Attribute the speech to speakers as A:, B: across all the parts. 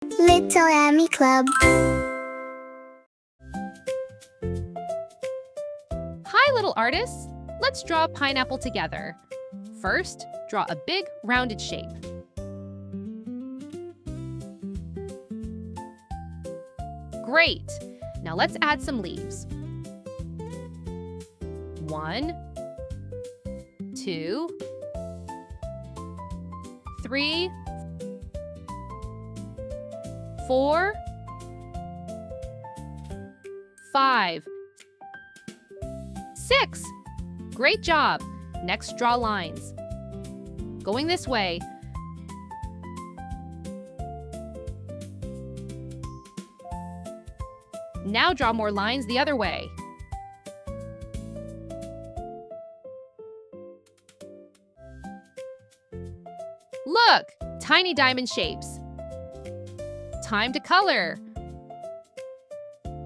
A: Little Amy Club.
B: Hi, little artists! Let's draw a pineapple together. First, draw a big, rounded shape. Great! Now let's add some leaves. 1, 2, 3, 4, 5, 6. Great job! Next, draw lines. Going this way. Now draw more lines the other way. Look! Tiny diamond shapes. Time to color.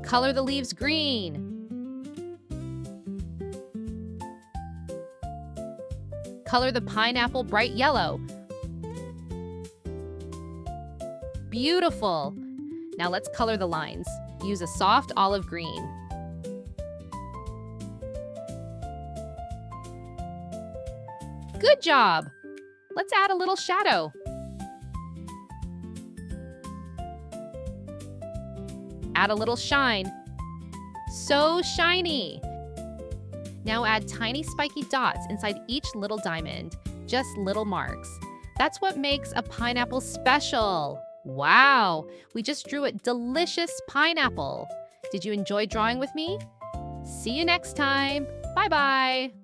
B: Color the leaves green. Color the pineapple bright yellow. Beautiful! Now let's color the lines. Use a soft olive green. Good job! Let's add a little shadow. Add a little shine. So shiny! Now add tiny spiky dots inside each little diamond, just little marks. That's what makes a pineapple special. Wow, we just drew a delicious pineapple. Did you enjoy drawing with me? See you next time. Bye-bye.